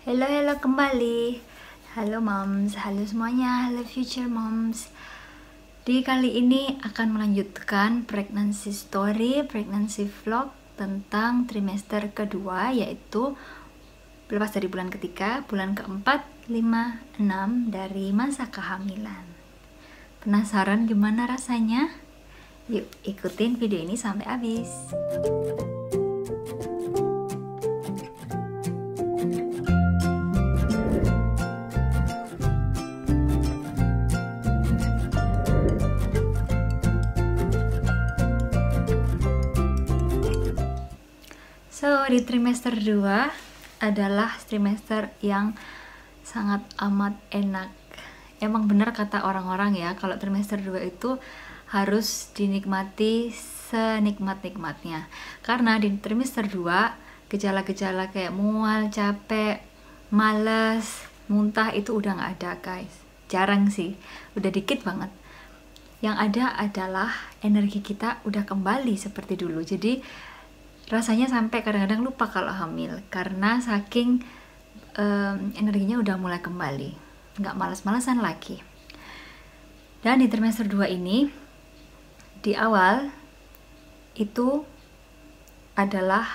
Halo kembali. Halo moms, halo semuanya, halo future moms. Di kali ini akan melanjutkan pregnancy story, pregnancy vlog tentang trimester kedua, yaitu lepas dari bulan ketiga, bulan keempat, 5, 6 dari masa kehamilan. Penasaran gimana rasanya? Yuk ikutin video ini sampai habis. So, di trimester 2 adalah trimester yang sangat amat enak. Emang bener kata orang-orang ya, kalau trimester 2 itu harus dinikmati senikmat-nikmatnya. Karena di trimester 2, gejala-gejala kayak mual, capek, malas, muntah itu udah nggak ada guys. Jarang sih, udah dikit banget. Yang ada adalah energi kita udah kembali seperti dulu. Jadi rasanya sampai kadang-kadang lupa kalau hamil karena saking energinya udah mulai kembali, nggak malas-malasan lagi. Dan di trimester 2 ini di awal itu adalah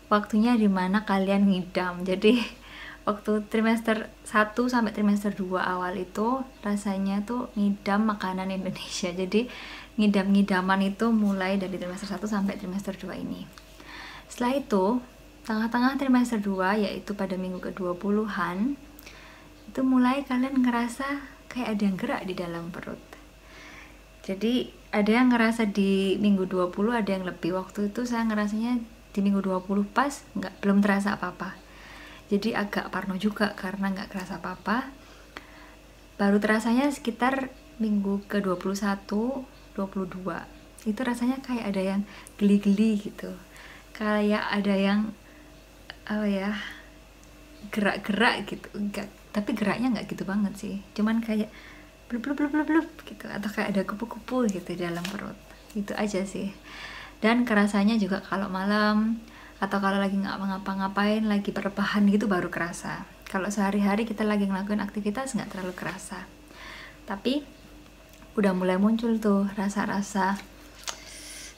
waktunya dimana kalian ngidam. Jadi waktu trimester 1 sampai trimester 2 awal itu rasanya tuh ngidam makanan Indonesia. Jadi ngidam-ngidaman itu mulai dari trimester 1 sampai trimester 2 ini. Setelah itu, tengah-tengah trimester 2, yaitu pada minggu ke-20-an, itu mulai kalian ngerasa kayak ada yang gerak di dalam perut. Jadi ada yang ngerasa di minggu 20, ada yang lebih. Waktu itu saya ngerasanya di minggu 20 pas, belum terasa apa-apa. Jadi agak parno juga karena nggak kerasa apa-apa. Baru terasanya sekitar minggu ke-21, 22. Itu rasanya kayak ada yang geli-geli gitu. Kayak ada yang gerak-gerak gitu. Enggak, tapi geraknya nggak gitu banget sih. Cuman kayak blub gitu, atau kayak ada kupu-kupu gitu di dalam perut. Itu aja sih. Dan kerasanya juga kalau malam atau kalau lagi nggak ngapa-ngapain, lagi berbahan gitu baru kerasa. Kalau sehari-hari kita lagi ngelakuin aktivitas nggak terlalu kerasa. Tapi udah mulai muncul tuh rasa-rasa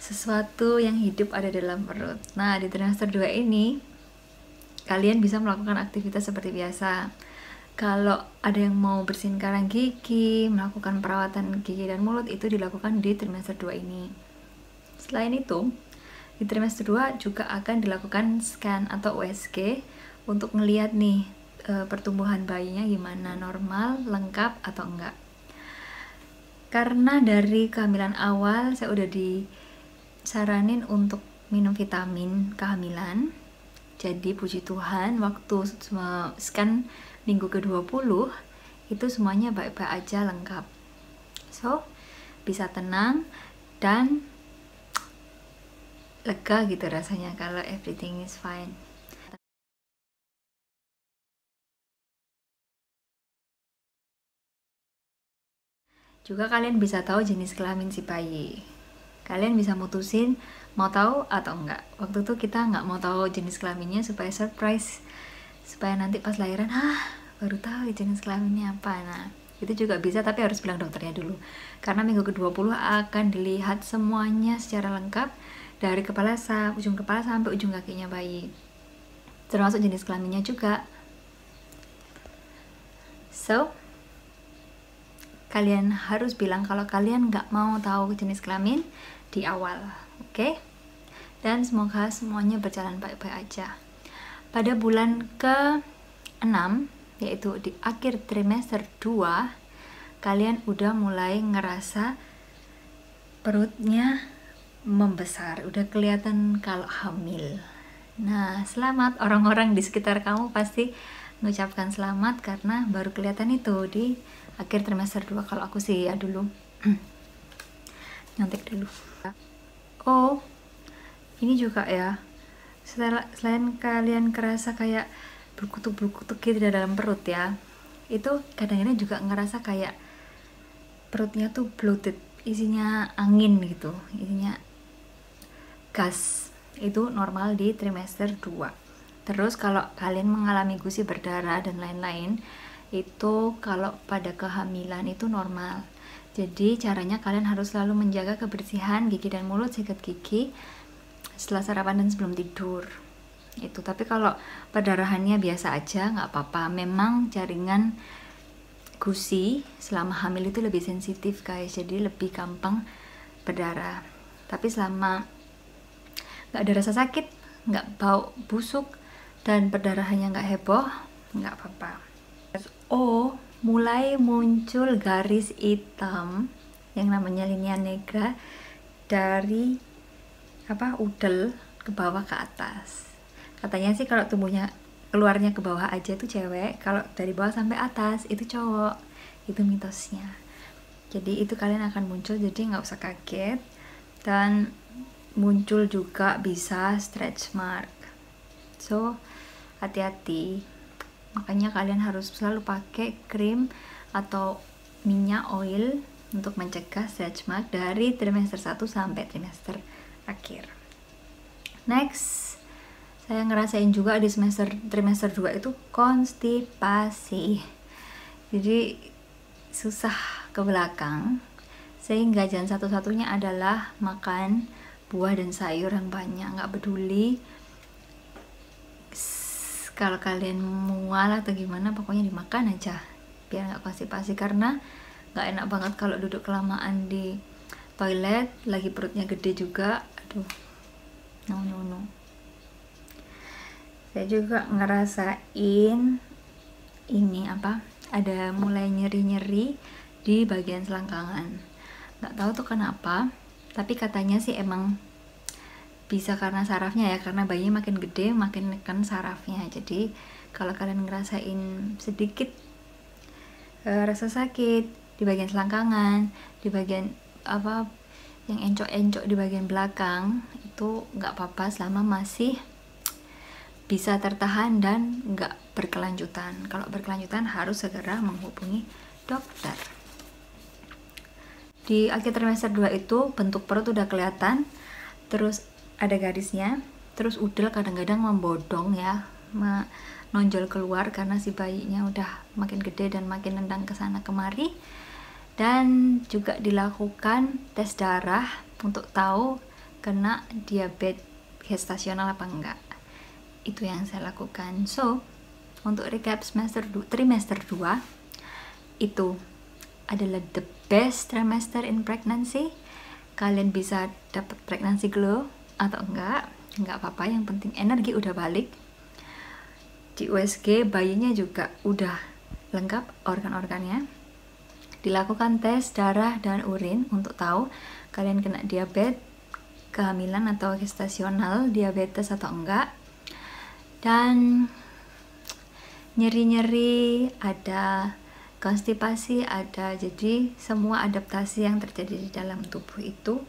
sesuatu yang hidup ada dalam perut. Nah, di trimester 2 ini kalian bisa melakukan aktivitas seperti biasa. Kalau ada yang mau bersihin karang gigi, melakukan perawatan gigi dan mulut, itu dilakukan di trimester 2 ini. Selain itu, di trimester 2 juga akan dilakukan scan atau USG untuk ngeliat nih pertumbuhan bayinya gimana, normal, lengkap atau enggak. Karena dari kehamilan awal saya udah disaranin untuk minum vitamin kehamilan. Jadi puji Tuhan waktu scan minggu ke-20 itu semuanya baik-baik aja, lengkap. So, bisa tenang dan lega gitu rasanya kalau everything is fine. Juga kalian bisa tahu jenis kelamin si bayi. Kalian bisa mutusin mau tahu atau enggak. Waktu itu kita nggak mau tahu jenis kelaminnya supaya surprise, supaya nanti pas lahiran baru tahu jenis kelaminnya apa. Nah, itu juga bisa, tapi harus bilang dokternya dulu. Karena minggu ke-20 akan dilihat semuanya secara lengkap dari ujung kepala sampai ujung kakinya bayi. Termasuk jenis kelaminnya juga. So, kalian harus bilang kalau kalian nggak mau tahu jenis kelamin di awal, oke? Dan semoga semuanya berjalan baik-baik aja. Pada bulan ke-6, yaitu di akhir trimester 2, kalian udah mulai ngerasa perutnya membesar, udah kelihatan kalau hamil. Nah, selamat, orang-orang di sekitar kamu pasti mengucapkan selamat karena baru kelihatan itu di akhir trimester 2. Kalau aku sih ya dulu nyontek dulu. Oh, ini juga ya, selain kalian kerasa kayak berkutuk-berkutuk gitu di dalam perut ya, itu kadang-kadang juga ngerasa kayak perutnya tuh bloated, isinya angin gitu, isinya gas. Itu normal di trimester 2. Terus kalau kalian mengalami gusi berdarah dan lain-lain, itu kalau pada kehamilan itu normal. Jadi caranya kalian harus selalu menjaga kebersihan gigi dan mulut, sikat gigi setelah sarapan dan sebelum tidur. Itu. Tapi kalau perdarahannya biasa aja nggak apa-apa. Memang jaringan gusi selama hamil itu lebih sensitif guys, jadi lebih gampang berdarah. Tapi selama nggak ada rasa sakit, nggak bau busuk, dan perdarahannya nggak heboh, nggak apa-apa. Mulai muncul garis hitam yang namanya linea negra dari udel ke bawah ke atas. Katanya sih kalau tumbuhnya keluarnya ke bawah aja itu cewek, kalau dari bawah sampai atas itu cowok. Itu mitosnya. Jadi itu kalian akan muncul, jadi nggak usah kaget. Dan muncul juga bisa stretch mark. So hati-hati, makanya kalian harus selalu pakai krim atau minyak oil untuk mencegah stretch mark dari trimester 1 sampai trimester akhir. Next, saya ngerasain juga di trimester 2 itu konstipasi. Jadi susah ke belakang, sehingga jalan satu-satunya adalah makan buah dan sayur yang banyak. Nggak peduli kalau kalian mual atau gimana, pokoknya dimakan aja biar nggak konstipasi. Karena nggak enak banget kalau duduk kelamaan di toilet, lagi perutnya gede juga. Aduh, no. Saya juga ngerasain ini ada mulai nyeri-nyeri di bagian selangkangan. Nggak tahu tuh kenapa, tapi katanya sih emang bisa karena sarafnya ya, karena bayinya makin gede makin nekan sarafnya. Jadi kalau kalian ngerasain sedikit rasa sakit di bagian selangkangan, di bagian yang encok-encok di bagian belakang, itu nggak apa-apa selama masih bisa tertahan dan nggak berkelanjutan. Kalau berkelanjutan harus segera menghubungi dokter. Di akhir trimester 2 itu bentuk perut udah kelihatan, terus ada garisnya, terus udel kadang-kadang membodong ya, menonjol keluar karena si bayinya udah makin gede dan makin nendang ke sana kemari. Dan juga dilakukan tes darah untuk tahu kena diabetes gestasional apa enggak. Itu yang saya lakukan. So, untuk recap trimester 2 itu adalah the best trimester in pregnancy. Kalian bisa dapat pregnancy glow atau enggak apa-apa, yang penting energi udah balik. Di USG bayinya juga udah lengkap organ-organnya. Dilakukan tes darah dan urin untuk tahu kalian kena diabetes kehamilan atau gestasional diabetes atau enggak. Dan nyeri-nyeri ada, konstipasi ada, jadi semua adaptasi yang terjadi di dalam tubuh itu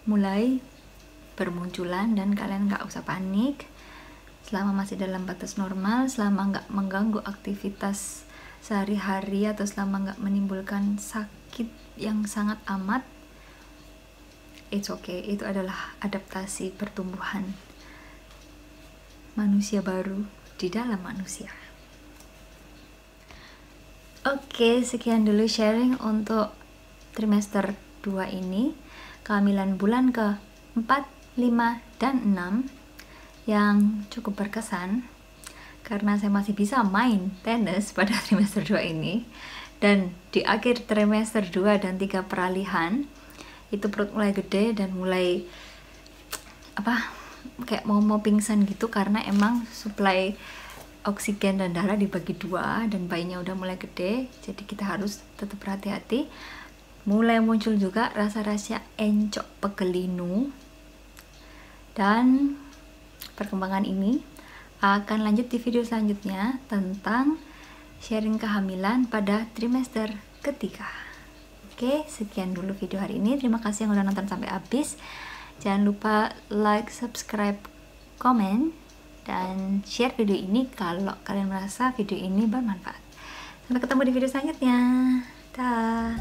mulai bermunculan. Dan kalian nggak usah panik selama masih dalam batas normal, selama nggak mengganggu aktivitas sehari-hari atau selama nggak menimbulkan sakit yang sangat amat. It's okay, itu adalah adaptasi pertumbuhan manusia baru di dalam manusia. Oke, sekian dulu sharing untuk trimester 2 ini, kehamilan bulan ke-4, 5, dan 6 yang cukup berkesan karena saya masih bisa main tenis pada trimester 2 ini. Dan di akhir trimester 2 dan 3 peralihan itu perut mulai gede dan mulai kayak mau pingsan gitu, karena emang suplai oksigen dan darah dibagi 2 dan bayinya udah mulai gede, jadi kita harus tetap berhati-hati. Mulai muncul juga rasa-rasa encok pegelinu, dan perkembangan ini akan lanjut di video selanjutnya tentang sharing kehamilan pada trimester ketiga. Oke, sekian dulu video hari ini. Terima kasih yang udah nonton sampai habis. Jangan lupa like, subscribe, komen, dan share video ini kalau kalian merasa video ini bermanfaat. Sampai ketemu di video selanjutnya. Dah.